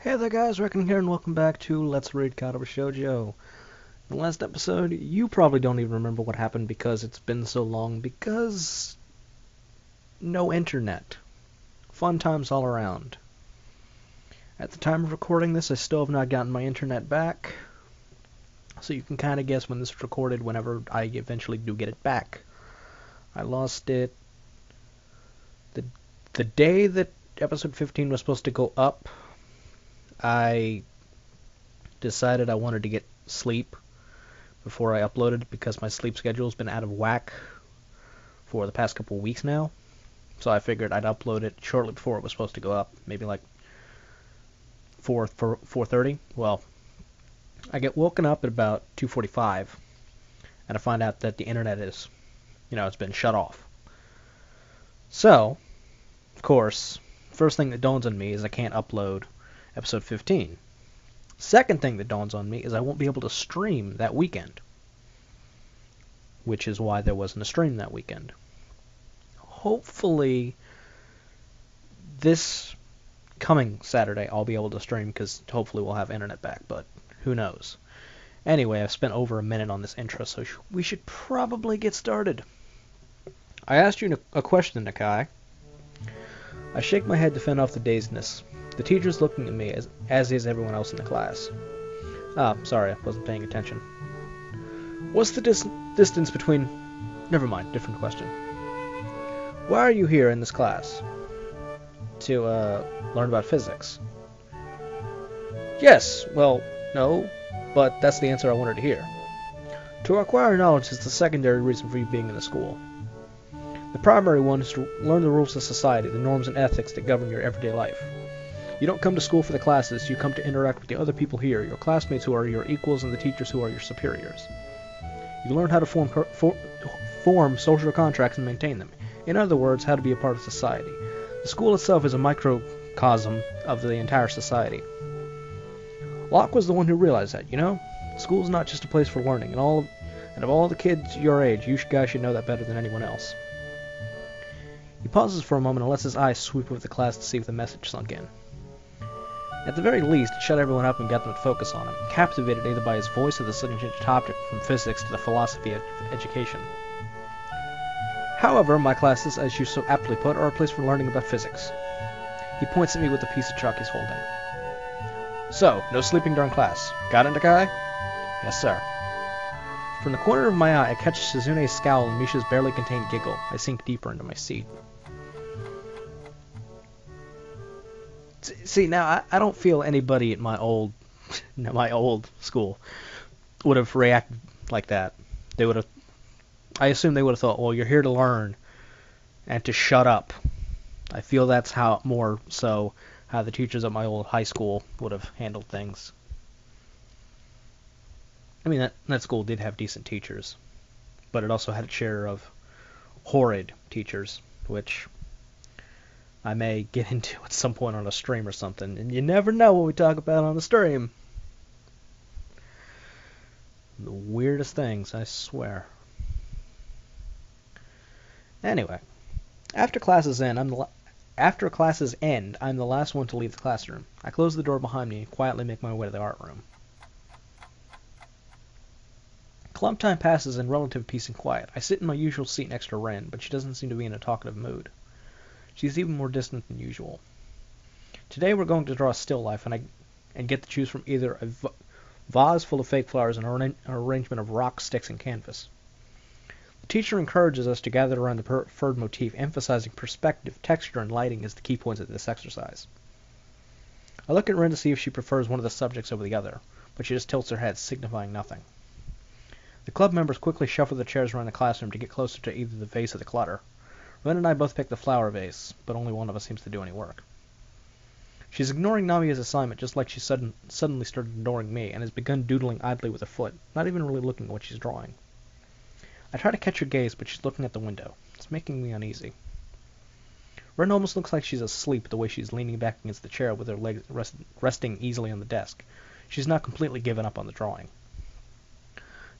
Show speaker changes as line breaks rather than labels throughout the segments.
Hey there guys, Reckoning here and welcome back to Let's Read Katawa Shoujo. In the last episode, you probably don't even remember what happened because it's been so long, because no internet. Fun times all around. At the time of recording this, I still have not gotten my internet back, so you can kind of guess when this is recorded whenever I eventually do get it back. I lost it the day that episode 15 was supposed to go up. I decided I wanted to get sleep before I uploaded because my sleep schedule has been out of whack for the past couple weeks now. So I figured I'd upload it shortly before it was supposed to go up, maybe like 4:30. Well, I get woken up at about 2:45, and I find out that the internet is, it's been shut off. So, of course, first thing that dawns on me is I can't upload episode 15. Second thing that dawns on me is I won't be able to stream that weekend, which is why there wasn't a stream that weekend. Hopefully, this coming Saturday I'll be able to stream because hopefully we'll have internet back, but who knows. Anyway, I've spent over a minute on this intro, so we should probably get started. I asked you a question, Nakai. I shake my head to fend off the dazedness. The teacher's looking at me, as is everyone else in the class. Sorry, I wasn't paying attention. What's the distance between... Never mind, different question. Why are you here in this class? To, learn about physics. Yes, well, no, but that's the answer I wanted to hear. To acquire knowledge is the secondary reason for you being in the school. The primary one is to learn the rules of society, the norms and ethics that govern your everyday life. You don't come to school for the classes, you come to interact with the other people here, your classmates who are your equals and the teachers who are your superiors. You learn how to form social contracts and maintain them. In other words, how to be a part of society. The school itself is a microcosm of the entire society. Locke was the one who realized that, School's not just a place for learning, and of all the kids your age, you guys should know that better than anyone else. He pauses for a moment and lets his eyes sweep over the class to see if the message sunk in. At the very least, it shut everyone up and got them to focus on him, captivated either by his voice or the sudden change of topic from physics to the philosophy of education. However, my classes, as you so aptly put, are a place for learning about physics. He points at me with the piece of chalk he's holding. So, no sleeping during class. Got it, Nakai? Yes, sir. From the corner of my eye, I catch Suzune's scowl and Misha's barely contained giggle. I sink deeper into my seat. See, now I don't feel anybody at my old school would have reacted like that. I assume they would have thought, well, you're here to learn and to shut up. I feel that's how the teachers at my old high school would have handled things. I mean, that school did have decent teachers, but it also had a share of horrid teachers, which I may get into at some point on a stream or something, and you never know what we talk about on the stream. The weirdest things, I swear. Anyway, after classes end, I'm the last one to leave the classroom. I close the door behind me and quietly make my way to the art room. Club time passes in relative peace and quiet. I sit in my usual seat next to Ren, but she doesn't seem to be in a talkative mood. She's even more distant than usual. Today we're going to draw a still life, and get to choose from either a vase full of fake flowers or an arrangement of rock, sticks, and canvas. The teacher encourages us to gather around the preferred motif, emphasizing perspective, texture, and lighting as the key points of this exercise. I look at Ren to see if she prefers one of the subjects over the other, but she just tilts her head, signifying nothing. The club members quickly shuffle the chairs around the classroom to get closer to either the vase or the clutter. Ren and I both pick the flower vase, but only one of us seems to do any work. She's ignoring Namiya's assignment just like she suddenly started ignoring me, and has begun doodling idly with her foot, not even really looking at what she's drawing. I try to catch her gaze, but she's looking at the window. It's making me uneasy. Ren almost looks like she's asleep the way she's leaning back against the chair with her legs resting easily on the desk. She's not completely given up on the drawing.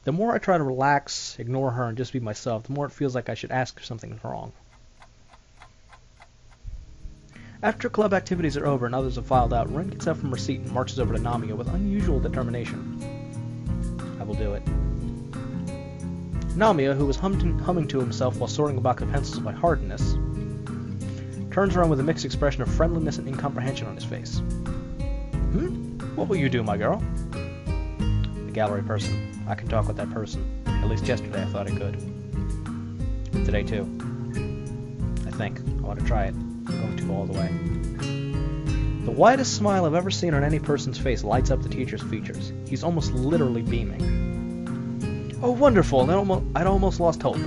The more I try to relax, ignore her, and just be myself, the more it feels like I should ask if something's wrong. After club activities are over and others have filed out, Ren gets up from her seat and marches over to Namiya with unusual determination. I will do it. Namiya, who was humming to himself while sorting a box of pencils by hardness, turns around with a mixed expression of friendliness and incomprehension on his face. What will you do, my girl? The gallery person. I can talk with that person. At least yesterday I thought I could. Today too. I think. I want to try it. I'm going to go all the way. The widest smile I've ever seen on any person's face lights up the teacher's features. He's almost literally beaming. Oh, wonderful! I'd almost lost hope.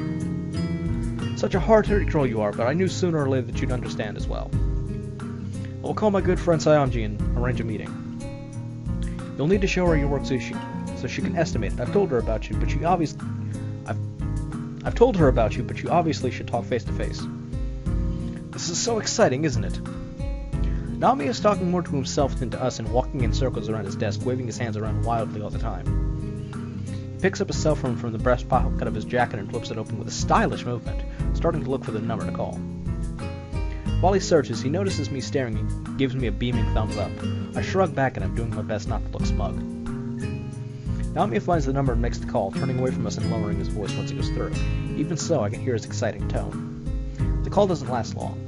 Such a hard-headed girl you are, but I knew sooner or later that you'd understand as well. I will call my good friend Sayonji and arrange a meeting. You'll need to show her your work so she can estimate it. I've told her about you, but you obviously should talk face to face. This is so exciting, isn't it? Namiya is talking more to himself than to us and walking in circles around his desk, waving his hands around wildly all the time. He picks up a cell phone from the breast pocket of his jacket and flips it open with a stylish movement, starting to look for the number to call. While he searches, he notices me staring and gives me a beaming thumbs up. I shrug back at him, doing my best not to look smug. Namiya finds the number and makes the call, turning away from us and lowering his voice once it goes through. Even so, I can hear his exciting tone. The call doesn't last long.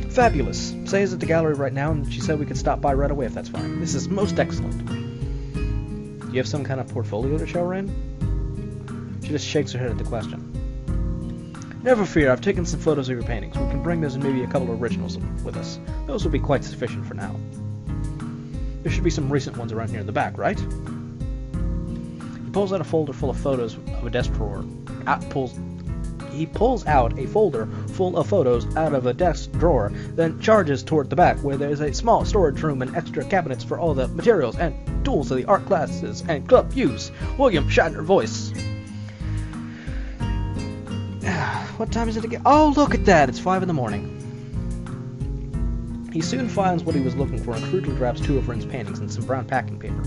Fabulous. Say is at the gallery right now, and she said we could stop by right away if that's fine. This is most excellent. Do you have some kind of portfolio to show, Ren? She just shakes her head at the question. Never fear, I've taken some photos of your paintings. We can bring those and maybe a couple of originals with us. Those will be quite sufficient for now. There should be some recent ones around here in the back, right? He pulls out a folder full of photos of a desk drawer. He pulls out a folder full of photos out of a desk drawer, then charges toward the back, where there is a small storage room and extra cabinets for all the materials and tools of the art classes and club use. William Shatner voice. What time is it again? Oh, look at that! It's 5 in the morning. He soon finds what he was looking for and crudely grabs 2 of Ren's paintings and some brown packing paper.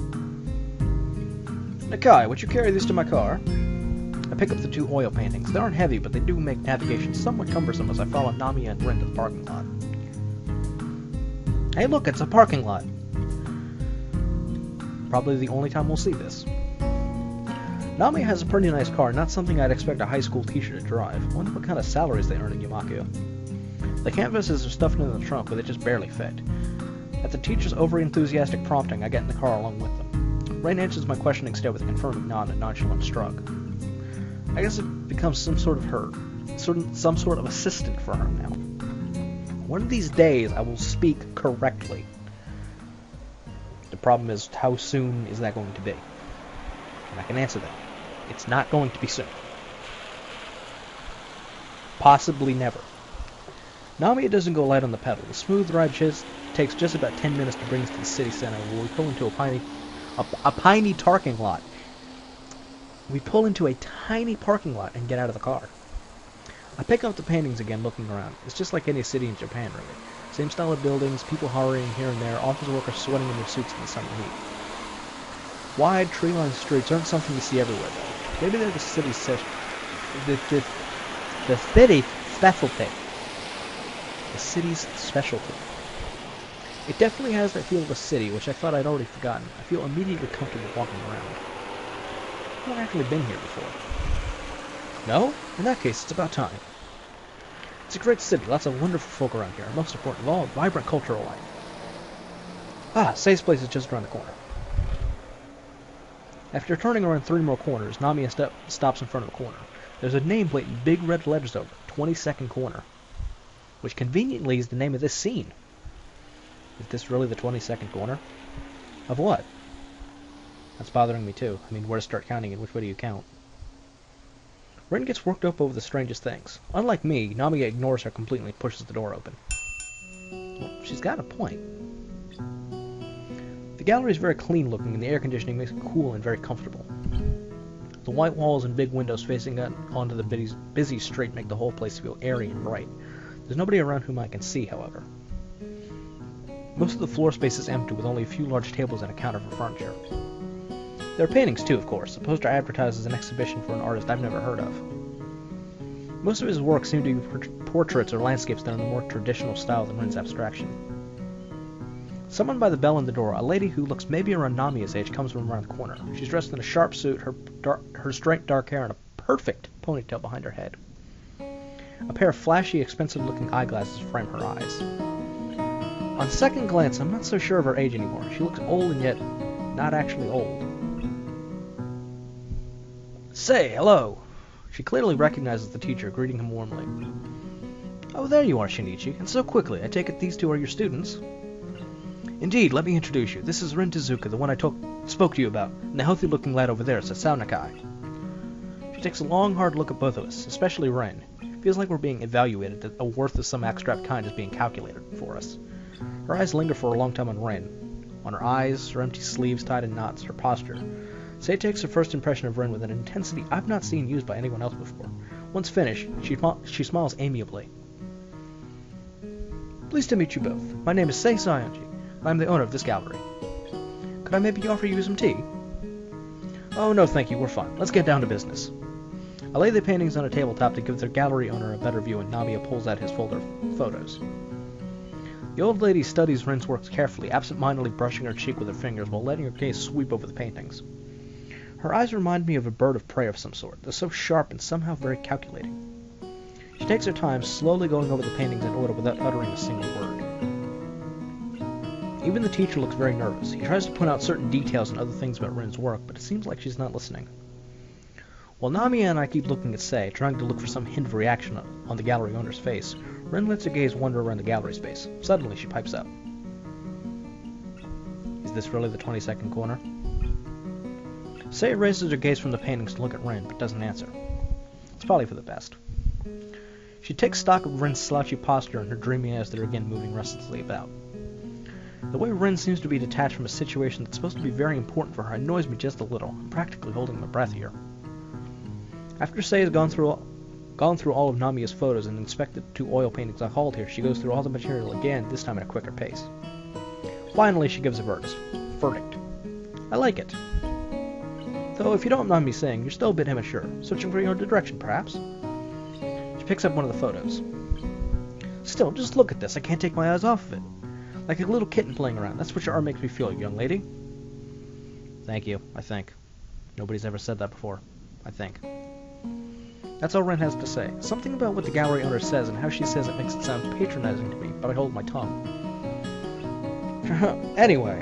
Nakai, would you carry these to my car? I pick up the 2 oil paintings. They aren't heavy, but they do make navigation somewhat cumbersome as I follow Namiya and Ren to the parking lot. Hey look, it's a parking lot. Probably the only time we'll see this. Namiya has a pretty nice car, not something I'd expect a high school teacher to drive. I wonder what kind of salaries they earn in Yamaku. The canvases are stuffed into the trunk, but they just barely fit. At the teacher's over-enthusiastic prompting, I get in the car along with them. Ren answers my questioning stare with a confirming nod and a nonchalant shrug. I guess it becomes some sort of assistant for her now. One of these days, I will speak correctly. The problem is, how soon is that going to be? And I can answer that. It's not going to be soon. Possibly never. Namiya doesn't go light on the pedal. The smooth ride takes just about 10 minutes to bring us to the city center, where we pull into a tiny parking lot. We pull into a tiny parking lot and get out of the car. I pick up the paintings again, looking around. It's just like any city in Japan, really. Same style of buildings, people hurrying here and there, office workers sweating in their suits in the summer heat. Wide, tree-lined streets aren't something you see everywhere, though. Maybe they're the city's specialty. The city's specialty. It definitely has that feel of a city, which I thought I'd already forgotten. I feel immediately comfortable walking around. I've not actually been here before. No? In that case, it's about time. It's a great city, lots of wonderful folk around here, and most important of all, vibrant cultural life. Ah, Say's place is just around the corner. After turning around 3 more corners, Namiya stops in front of the corner. There's a nameplate in big red letters over it, 22nd Corner, which conveniently is the name of this scene. Is this really the 22nd corner? Of what? That's bothering me too. I mean, where to start counting and which way do you count? Ren gets worked up over the strangest things. Unlike me, Namiya ignores her completely and pushes the door open. Well, she's got a point. The gallery is very clean looking and the air conditioning makes it cool and very comfortable. The white walls and big windows facing out onto the busy street make the whole place feel airy and bright. There's nobody around whom I can see, however. Most of the floor space is empty, with only a few large tables and a counter for furniture. There are paintings too, of course. The poster advertises an exhibition for an artist I've never heard of. Most of his work seemed to be portraits or landscapes done in a more traditional style than Ren's abstraction. Someone by the bell in the door, a lady who looks maybe around Namiya's age, comes from around the corner. She's dressed in a sharp suit, her straight dark hair, and a perfect ponytail behind her head. A pair of flashy, expensive-looking eyeglasses frame her eyes. On second glance, I'm not so sure of her age anymore. She looks old and yet not actually old. Say, hello! She clearly recognizes the teacher, greeting him warmly. Oh, there you are, Shinichi, and so quickly. I take it these two are your students? Indeed, let me introduce you. This is Ren Tezuka, the one I spoke to you about, and the healthy-looking lad over there, Sasao Nakai. She takes a long, hard look at both of us, especially Ren. It feels like we're being evaluated, that a worth of some abstract kind is being calculated for us. Her eyes linger for a long time on Ren. On her eyes, her empty sleeves tied in knots, her posture. Sei takes her first impression of Ren with an intensity I've not seen used by anyone else before. Once finished, she smiles amiably. Pleased to meet you both. My name is Sei Sayonji, and I'm the owner of this gallery. Could I maybe offer you some tea? Oh, no thank you, we're fine. Let's get down to business. I lay the paintings on a tabletop to give their gallery owner a better view, and Namiya pulls out his folder of photos. The old lady studies Ren's works carefully, absent-mindedly brushing her cheek with her fingers while letting her gaze sweep over the paintings. Her eyes remind me of a bird of prey of some sort. They're so sharp and somehow very calculating. She takes her time, slowly going over the paintings in order without uttering a single word. Even the teacher looks very nervous. He tries to point out certain details and other things about Ren's work, but it seems like she's not listening. While Namiya and I keep looking at Sei, trying to look for some hint of reaction on the gallery owner's face, Ren lets her gaze wander around the gallery space. Suddenly, she pipes up. Is this really the 22nd corner? Sei raises her gaze from the paintings to look at Ren, but doesn't answer. It's probably for the best. She takes stock of Ren's slouchy posture and her dreamy eyes that are again moving restlessly about. The way Ren seems to be detached from a situation that's supposed to be very important for her annoys me just a little. I'm practically holding my breath here. After Sei has gone through all of Namiya's photos and inspected the 2 oil paintings I hauled here, she goes through all the material again, this time at a quicker pace. Finally, she gives a verdict. I like it. Though, if you don't mind me saying, you're still a bit immature. Searching for your own direction, perhaps? She picks up one of the photos. Still, just look at this. I can't take my eyes off of it. Like a little kitten playing around. That's what your art makes me feel, young lady. Thank you, I think. Nobody's ever said that before. I think. That's all Ren has to say. Something about what the gallery owner says and how she says it makes it sound patronizing to me, but I hold my tongue. Anyway.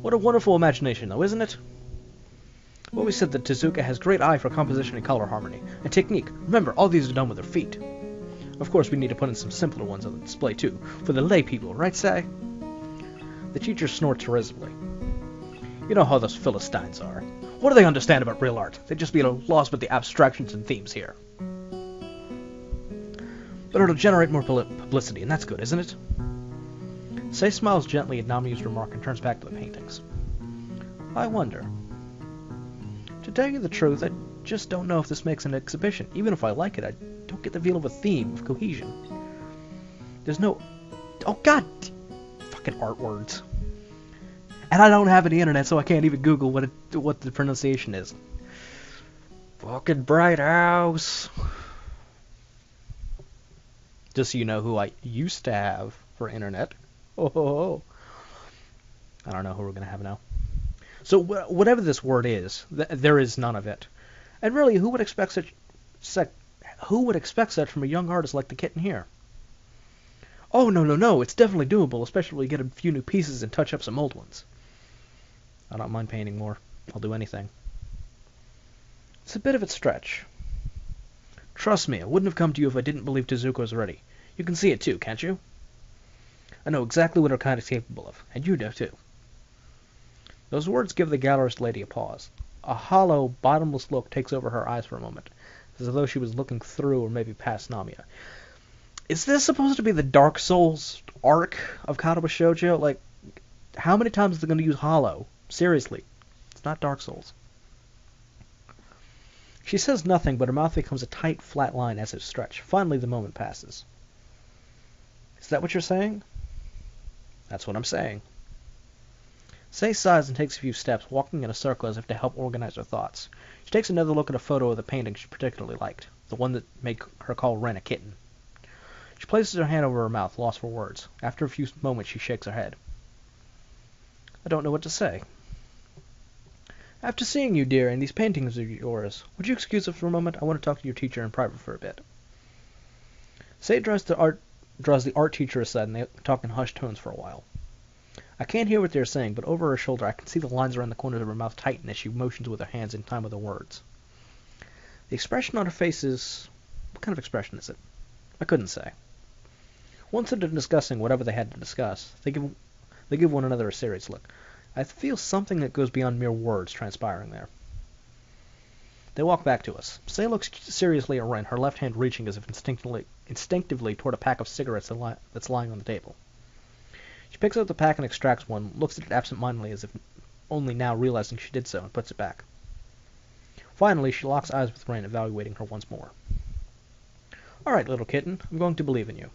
What a wonderful imagination, though, isn't it? I've always said that Tezuka has great eye for composition and color harmony, and technique. Remember, all these are done with her feet. Of course, we need to put in some simpler ones on the display, too, for the lay people, right, Sei? The teacher snorts derisively. You know how those Philistines are. What do they understand about real art? They'd just be at a loss with the abstractions and themes here. But it'll generate more publicity, and that's good, isn't it? Sei smiles gently at Namiya's remark and turns back to the paintings. I wonder. To tell you the truth, I just don't know if this makes an exhibition. Even if I like it, I don't get the feel of a theme, of cohesion. There's no... Oh, God! Fucking art words. And I don't have any internet, so I can't even Google what the pronunciation is. Fucking Bright House. Just so you know who I used to have for internet. Oh. I don't know who we're going to have now. So whatever this word is, there is none of it. And really, who would expect such from a young artist like the kitten here? Oh, no, it's definitely doable, especially when we get a few new pieces and touch up some old ones. I don't mind painting more. I'll do anything. It's a bit of a stretch. Trust me, I wouldn't have come to you if I didn't believe Tezuka was ready. You can see it too, can't you? I know exactly what her kind is capable of, and you do too. Those words give the gallerist lady a pause. A hollow, bottomless look takes over her eyes for a moment, as though she was looking through or maybe past Namiya. Is this supposed to be the Dark Souls arc of Katawa Shoujo? Like, how many times is it going to use hollow? Seriously, it's not Dark Souls. She says nothing, but her mouth becomes a tight, flat line as it stretches. Finally, the moment passes. Is that what you're saying? That's what I'm saying. Sei sighs and takes a few steps, walking in a circle as if to help organize her thoughts. She takes another look at a photo of the painting she particularly liked. the one that made her call Ren a kitten. She places her hand over her mouth, lost for words. After a few moments, she shakes her head. I don't know what to say. After seeing you, dear, and these paintings of yours, would you excuse us for a moment? I want to talk to your teacher in private for a bit. Say draws the art teacher aside, and they talk in hushed tones for a while. I can't hear what they're saying, but over her shoulder I can see the lines around the corners of her mouth tighten as she motions with her hands in time with her words. The expression on her face is... What kind of expression is it? I couldn't say. Once they're discussing whatever they had to discuss, they give one another a serious look. I feel something that goes beyond mere words transpiring there. They walk back to us. Say looks seriously at Ren, her left hand reaching as if instinctively toward a pack of cigarettes that's lying on the table. She picks up the pack and extracts one, looks at it absent-mindedly as if only now realizing she did so, and puts it back. Finally, she locks eyes with Ren, evaluating her once more. All right, little kitten, I'm going to believe in you.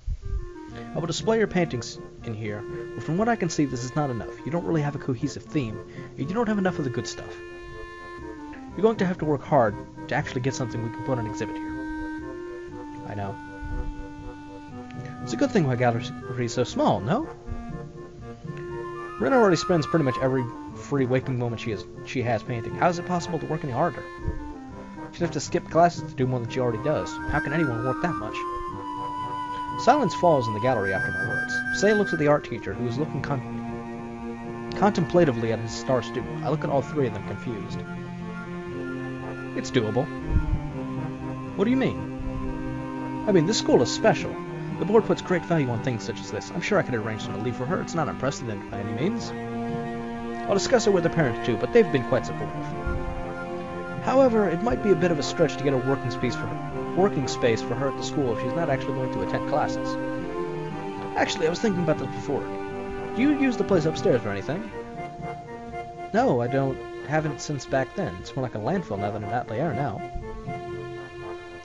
I will display your paintings in here, but from what I can see, this is not enough. You don't really have a cohesive theme, and you don't have enough of the good stuff. You're going to have to work hard to actually get something we can put on exhibit here. I know. It's a good thing my gallery is so small, no? Ren already spends pretty much every free waking moment she has painting. How is it possible to work any harder? She'd have to skip classes to do more than she already does. How can anyone work that much? Silence falls in the gallery after my words. Say looks at the art teacher, who is looking contemplatively at his star student. I look at all three of them, confused. It's doable. What do you mean? I mean, this school is special. The board puts great value on things such as this. I'm sure I could arrange some leave for her. It's not unprecedented by any means. I'll discuss it with the parents too, but they've been quite supportive. However, it might be a bit of a stretch to get a working space for her at the school if she's not actually going to attend classes. Actually, I was thinking about this before. Do you use the place upstairs for anything? No, I haven't since back then. It's more like a landfill now than an atelier now.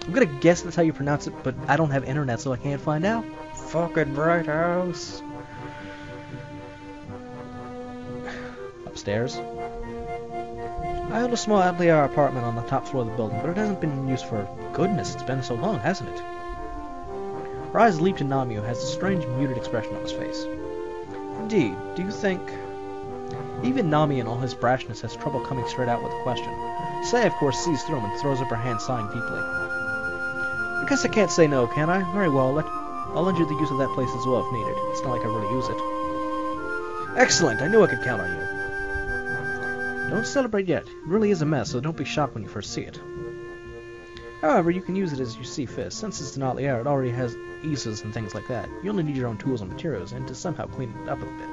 I'm gonna guess that's how you pronounce it, but I don't have internet, so I can't find out. Fucking bright house. Upstairs. I own a small atelier apartment on the top floor of the building, but it hasn't been in use for... Goodness, it's been so long, hasn't it? Her eyes leap to Nami, who has a strange, muted expression on his face. Indeed, do you think... Even Nami, in all his brashness, has trouble coming straight out with a question. Say, of course, sees through him and throws up her hand, sighing deeply. I guess I can't say no, can I? Very well, I'll lend you the use of that place as well if needed. It's not like I really use it. Excellent, I knew I could count on you. Don't celebrate yet. It really is a mess, so don't be shocked when you first see it. However, you can use it as you see fit. Since it's an atelier, it already has eases and things like that. You only need your own tools and materials, and to somehow clean it up a bit.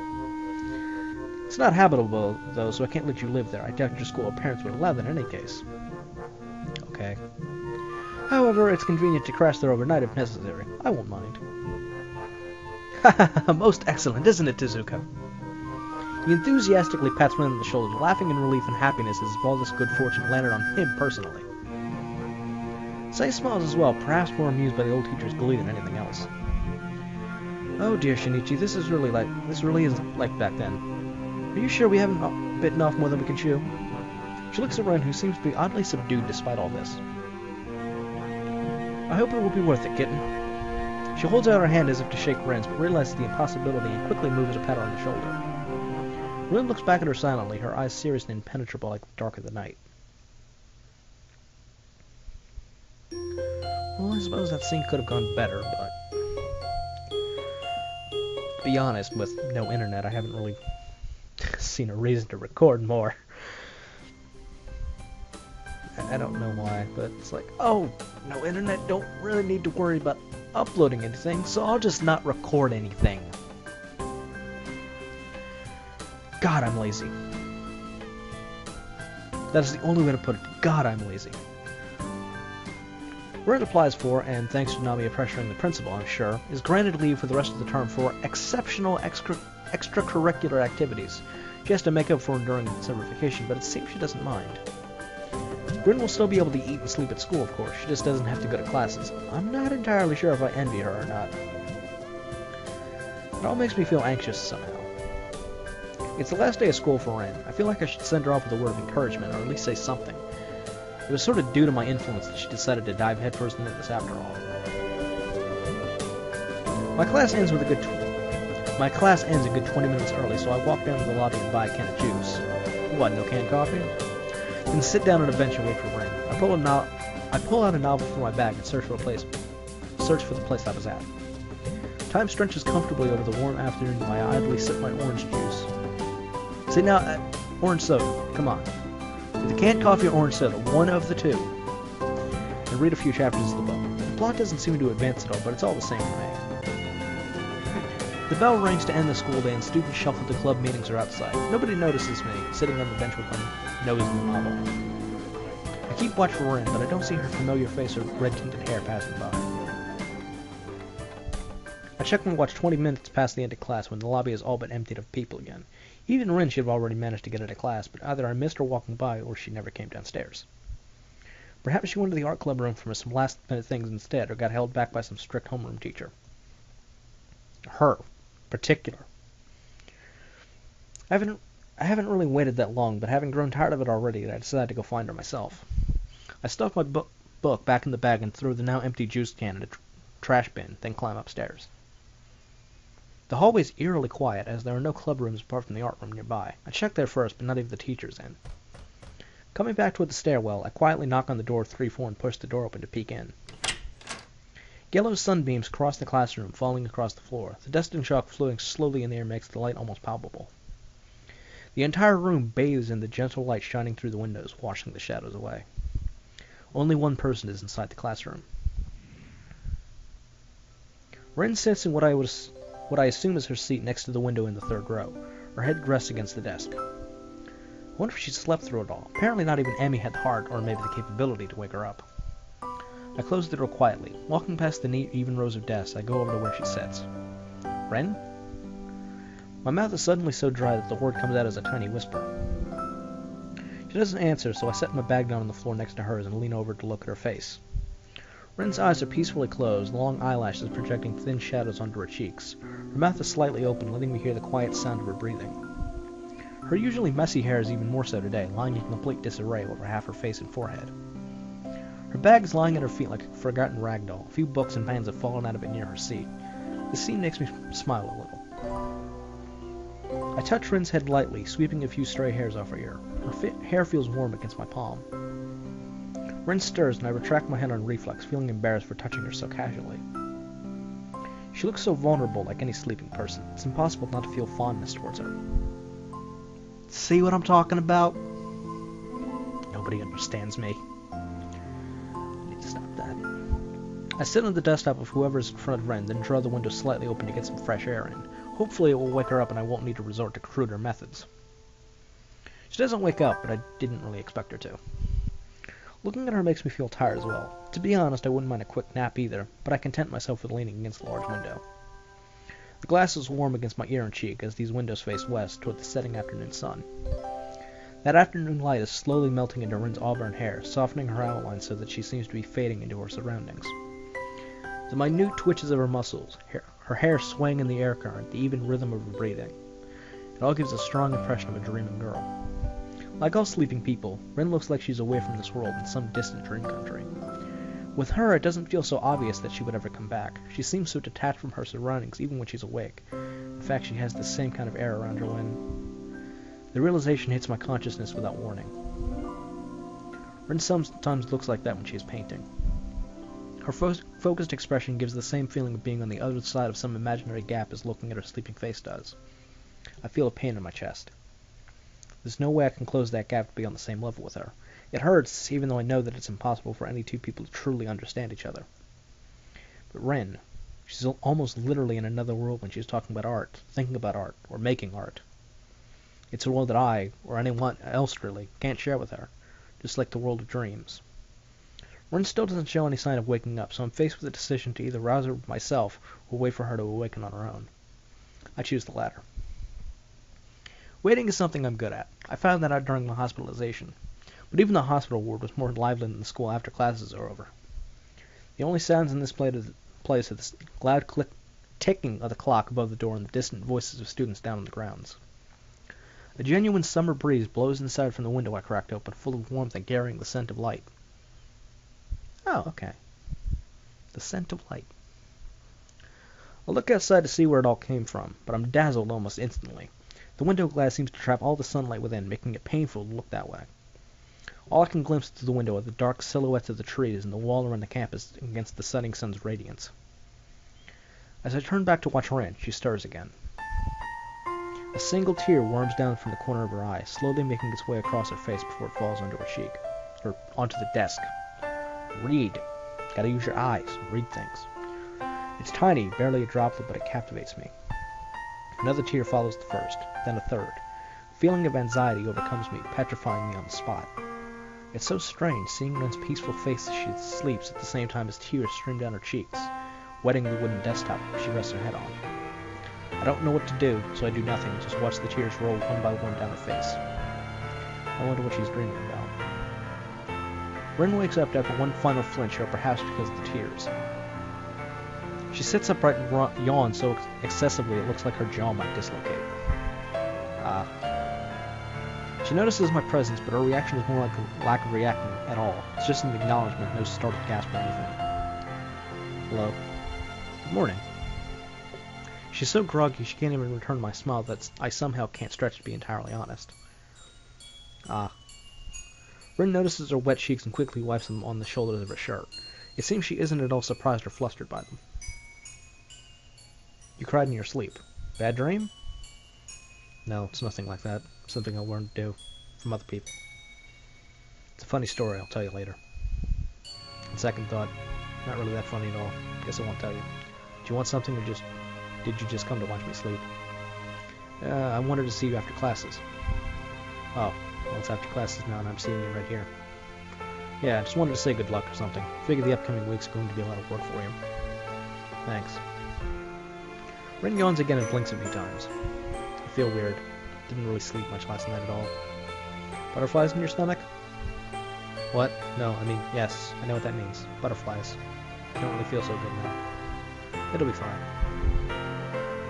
It's not habitable, though, so I can't let you live there. I doubt your school or parents would allow that in any case. Okay. However, it's convenient to crash there overnight if necessary. I won't mind. Haha, most excellent, isn't it, Tezuka? He enthusiastically pats Ren on the shoulder, laughing in relief and happiness as if all this good fortune landed on him personally. Say smiles as well, perhaps more amused by the old teacher's glee than anything else. Oh dear, Shinichi, this really isn't like back then. Are you sure we haven't bitten off more than we can chew? She looks at Ren, who seems to be oddly subdued despite all this. I hope it will be worth it, kitten. She holds out her hand as if to shake Ren's, but realizes the impossibility and quickly moves to pat her on the shoulder. Ren looks back at her silently, her eyes serious and impenetrable like the dark of the night. Well, I suppose that scene could have gone better, but... To be honest, with no internet, I haven't really seen a reason to record more. I don't know why, but it's like, oh, no internet, don't really need to worry about uploading anything, so I'll just not record anything. God, I'm lazy. That is the only way to put it. God, I'm lazy. Ren applies for, and thanks to Nami pressuring the principal, I'm sure, is granted leave for the rest of the term for exceptional extracurricular activities. She has to make up for it during the summer vacation, but it seems she doesn't mind. Ren will still be able to eat and sleep at school, of course. She just doesn't have to go to classes. I'm not entirely sure if I envy her or not. It all makes me feel anxious somehow. It's the last day of school for Ren. I feel like I should send her off with a word of encouragement, or at least say something. It was sort of due to my influence that she decided to dive headfirst into this after all. My class ends a good 20 minutes early, so I walk down to the lobby and buy a can of juice. What, no canned coffee? Then sit down on a bench and wait for Ren. I pull out a novel from my bag and search for the place I was at. Time stretches comfortably over the warm afternoon while I idly sip my orange juice. See now, orange soda, come on. Either canned coffee or orange soda, one of the two. And read a few chapters of the book. The plot doesn't seem to advance at all, but it's all the same to me. The bell rings to end the school day and students shuffle to club meetings or outside. Nobody notices me, sitting on the bench with my nose in the novel. I keep watch for Ren, but I don't see her familiar face or red-tinted hair passing by. I check my watch 20 minutes past the end of class when the lobby is all but emptied of people again. Even Ren should have already managed to get out of class, but either I missed her walking by or she never came downstairs. Perhaps she went to the art club room for some last-minute things instead, or got held back by some strict homeroom teacher. Her. Particular. I haven't really waited that long, but having grown tired of it already, I decided to go find her myself. I stuff my book back in the bag and throw the now empty juice can in a trash bin, then climb upstairs. The hallway is eerily quiet, as there are no club rooms apart from the art room nearby. I check there first, but not even the teacher's in. Coming back toward the stairwell, I quietly knock on the door 3-4 and push the door open to peek in. Yellow sunbeams cross the classroom, falling across the floor. The dust and chalk floating slowly in the air makes the light almost palpable. The entire room bathes in the gentle light shining through the windows, washing the shadows away. Only one person is inside the classroom. Ren sits in what I assume is her seat next to the window in the third row, her head rests against the desk. I wonder if she slept through it all. Apparently not even Emmy had the heart, or maybe the capability, to wake her up. I close the door quietly. Walking past the neat, even rows of desks, I go over to where she sits. Ren? My mouth is suddenly so dry that the word comes out as a tiny whisper. She doesn't answer, so I set my bag down on the floor next to hers and lean over to look at her face. Ren's eyes are peacefully closed, long eyelashes projecting thin shadows onto her cheeks. Her mouth is slightly open, letting me hear the quiet sound of her breathing. Her usually messy hair is even more so today, lying in complete disarray over half her face and forehead. Her bag is lying at her feet like a forgotten rag doll. A few books and pens have fallen out of it near her seat. This scene makes me smile a little. I touch Ren's head lightly, sweeping a few stray hairs off her ear. Her hair feels warm against my palm. Ren stirs, and I retract my hand on reflex, feeling embarrassed for touching her so casually. She looks so vulnerable, like any sleeping person. It's impossible not to feel fondness towards her. See what I'm talking about? Nobody understands me. Stop that. I sit on the desktop of whoever's in front of Ren, then draw the window slightly open to get some fresh air in. Hopefully it will wake her up and I won't need to resort to cruder methods. She doesn't wake up, but I didn't really expect her to. Looking at her makes me feel tired as well. To be honest, I wouldn't mind a quick nap either, but I content myself with leaning against the large window. The glass is warm against my ear and cheek as these windows face west toward the setting afternoon sun. That afternoon light is slowly melting into Ren's auburn hair, softening her outline so that she seems to be fading into her surroundings. The minute twitches of her muscles, her hair swaying in the air current, the even rhythm of her breathing. It all gives a strong impression of a dreaming girl. Like all sleeping people, Ren looks like she's away from this world in some distant dream country. With her, it doesn't feel so obvious that she would ever come back. She seems so detached from her surroundings even when she's awake. In fact, she has the same kind of air around her when... The realization hits my consciousness without warning. Ren sometimes looks like that when she is painting. Her focused expression gives the same feeling of being on the other side of some imaginary gap as looking at her sleeping face does. I feel a pain in my chest. There's no way I can close that gap to be on the same level with her. It hurts, even though I know that it's impossible for any two people to truly understand each other. But Ren, she's almost literally in another world when she's talking about art, thinking about art, or making art. It's a world that I, or anyone else really, can't share with her, just like the world of dreams. Ren still doesn't show any sign of waking up, so I'm faced with a decision to either rouse her myself or wait for her to awaken on her own. I choose the latter. Waiting is something I'm good at. I found that out during my hospitalization. But even the hospital ward was more lively than the school after classes are over. The only sounds in this place are the loud ticking of the clock above the door and the distant voices of students down on the grounds. A genuine summer breeze blows inside from the window I cracked open, full of warmth and carrying the scent of light. Oh, okay. The scent of light. I look outside to see where it all came from, but I'm dazzled almost instantly. The window glass seems to trap all the sunlight within, making it painful to look that way. All I can glimpse through the window are the dark silhouettes of the trees and the wall around the campus against the setting sun's radiance. As I turn back to watch Ren, she stirs again. A single tear worms down from the corner of her eye, slowly making its way across her face before it falls onto her cheek, or onto the desk. Read. Gotta use your eyes. Read things. It's tiny, barely a droplet, but it captivates me. Another tear follows the first, then a third. A feeling of anxiety overcomes me, petrifying me on the spot. It's so strange seeing Ren's peaceful face as she sleeps at the same time as tears stream down her cheeks, wetting the wooden desktop she rests her head on. I don't know what to do, so I do nothing, just watch the tears roll one by one down her face. I wonder what she's dreaming about. Ren wakes up after one final flinch, or perhaps because of the tears. She sits upright and yawns so excessively it looks like her jaw might dislocate. She notices my presence, but her reaction is more like a lack of reacting at all. It's just an acknowledgement, no startled gasp or anything. Hello. Good morning. She's so groggy she can't even return my smile that I somehow can't stretch to be entirely honest. Ren notices her wet cheeks and quickly wipes them on the shoulders of her shirt. It seems she isn't at all surprised or flustered by them. You cried in your sleep. Bad dream? No, it's nothing like that. Something I learned to do from other people. It's a funny story, I'll tell you later. On second thought, not really that funny at all. Guess I won't tell you. Do you want something or did you just come to watch me sleep? I wanted to see you after classes. Oh, well it's after classes now and I'm seeing you right here. Yeah, I just wanted to say good luck or something. Figure the upcoming week's going to be a lot of work for you. Thanks. Ren yawns again and blinks a few times. I feel weird. Didn't really sleep much last night at all. Butterflies in your stomach? What? No, I mean, yes, I know what that means. Butterflies. I don't really feel so good now. It'll be fine.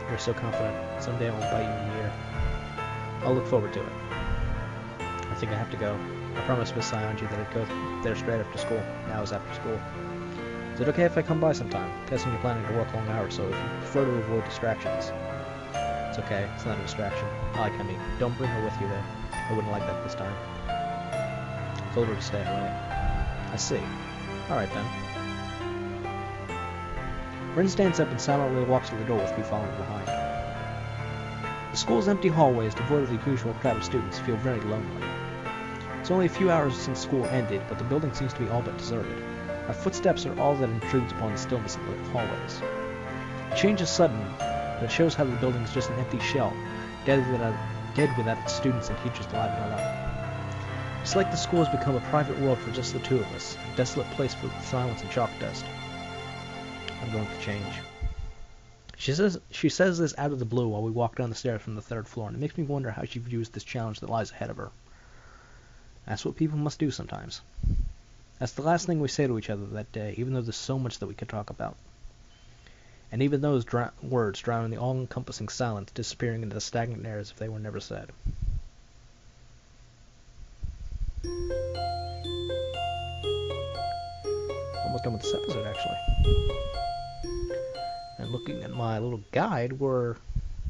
You're so confident. Someday it won't bite you in the ear. I'll look forward to it. I think I have to go. I promised Miss Sionji that I'd go there straight after school. Now is after school. Is it okay if I come by sometime? Guessing you're planning to work long hours, so if you prefer to avoid distractions. It's okay. It's not a distraction. I mean, don't bring her with you, though. I wouldn't like that this time. I told her to stay away. I see. Alright, then. Ren stands up and silently walks to the door with me following behind. The school's empty hallways, devoid of the usual crowd of students, feel very lonely. It's only a few hours since school ended, but the building seems to be all but deserted. Our footsteps are all that intrudes upon the stillness of the hallways. The change is sudden, but it shows how the building is just an empty shell, dead without its students and teachers lighting it up. It's like the school has become a private world for just the two of us, a desolate place filled with silence and chalk dust. I'm going to change. She says this out of the blue while we walk down the stairs from the third floor, and it makes me wonder how she views this challenge that lies ahead of her. That's what people must do sometimes. That's the last thing we say to each other that day, even though there's so much that we could talk about. And even those words drown in the all-encompassing silence, disappearing into the stagnant air as if they were never said. Almost done with this episode, actually. And looking at my little guide, we're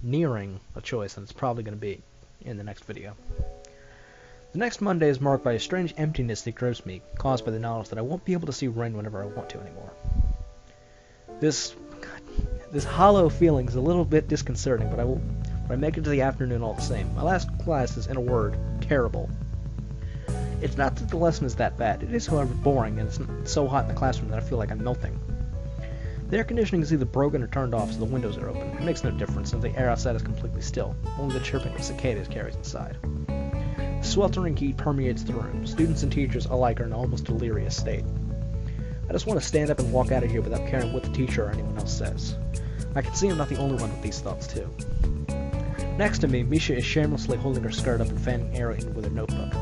nearing a choice, and it's probably going to be in the next video. The next Monday is marked by a strange emptiness that grips me, caused by the knowledge that I won't be able to see Ren whenever I want to anymore. This hollow feeling is a little bit disconcerting, but I make it to the afternoon all the same. My last class is, in a word, terrible. It's not that the lesson is that bad. It is, however, boring, and it's so hot in the classroom that I feel like I'm melting. The air conditioning is either broken or turned off, so the windows are open. It makes no difference, since the air outside is completely still. Only the chirping of cicadas carries inside. The sweltering heat permeates the room. Students and teachers alike are in an almost delirious state. I just want to stand up and walk out of here without caring what the teacher or anyone else says. I can see I'm not the only one with these thoughts, too. Next to me, Misha is shamelessly holding her skirt up and fanning air in with her notebook.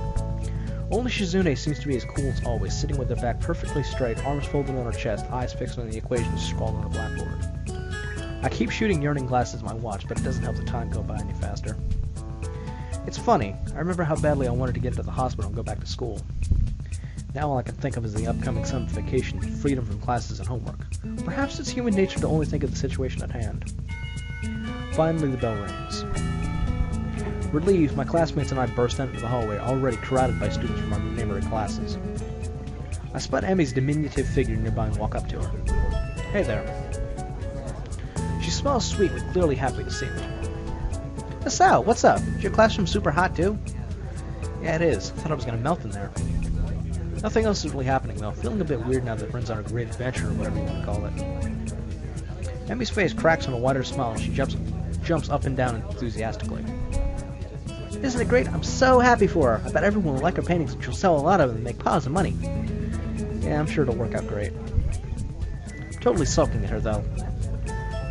Only Shizune seems to be as cool as always, sitting with her back perfectly straight, arms folded on her chest, eyes fixed on the equations scrawled on the blackboard. I keep shooting yearning glances at my watch, but it doesn't help the time go by any faster. It's funny, I remember how badly I wanted to get to the hospital and go back to school. Now all I can think of is the upcoming summer vacation, freedom from classes and homework. Perhaps it's human nature to only think of the situation at hand. Finally, the bell rings. Relieved, my classmates and I burst into the hallway, already crowded by students from our neighboring classes. I spot Emmy's diminutive figure nearby and walk up to her. Hey there. She smells sweet, but clearly happy to see me. Sal, what's up? Is your classroom super hot too? Yeah, it is. I thought I was going to melt in there. Nothing else is really happening, though. Feeling a bit weird now that Ren's on a great adventure, or whatever you want to call it. Emmy's face cracks on a wider smile, and she jumps up and down enthusiastically. Isn't it great? I'm so happy for her. I bet everyone will like her paintings, and she'll sell a lot of them and make piles of money. Yeah, I'm sure it'll work out great. I'm totally sulking at her, though.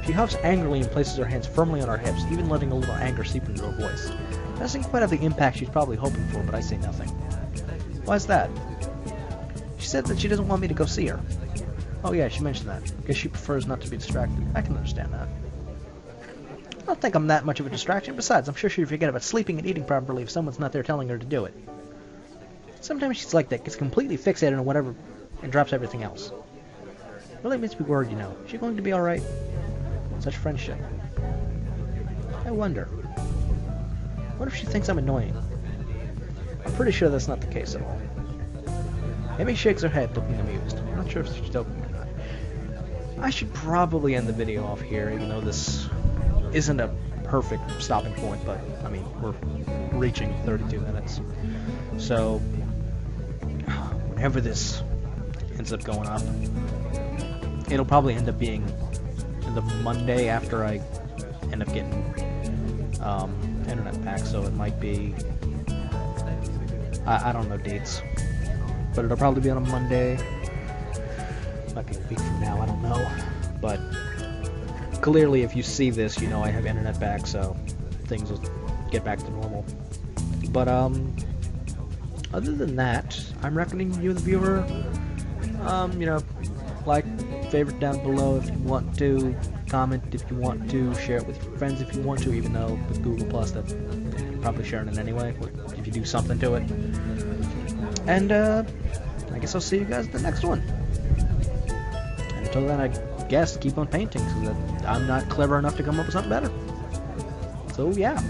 She huffs angrily and places her hands firmly on her hips, even letting a little anger seep into her voice. Doesn't quite have the impact she's probably hoping for, but I say nothing. Why's that? She said that she doesn't want me to go see her. Oh yeah, she mentioned that. Guess she prefers not to be distracted. I can understand that. I don't think I'm that much of a distraction. Besides, I'm sure she'd forget about sleeping and eating properly if someone's not there telling her to do it. Sometimes she's like that, gets completely fixated on whatever and drops everything else. It really makes me worried, you know. Is she going to be alright? Such friendship. I wonder. What if she thinks I'm annoying? I'm pretty sure that's not the case at all. Amy shakes her head, looking amused. I'm not sure if she's joking or not. I should probably end the video off here, even though this isn't a perfect stopping point, but, I mean, we're reaching 32 minutes. So, whenever this ends up going up, it'll probably end up being the Monday after I end up getting internet back, so it might be, I don't know dates, but it'll probably be on a Monday, might be a week from now, I don't know, but clearly if you see this, you know I have internet back, so things will get back to normal. But other than that, I'm recommending you, the viewer, you know, like, favorite down below if you want to, comment if you want to, share it with your friends if you want to, even though with Google Plus that you're probably sharing it anyway, if you do something to it. And I guess I'll see you guys in the next one. And until then, I guess keep on painting, because I'm not clever enough to come up with something better. So yeah.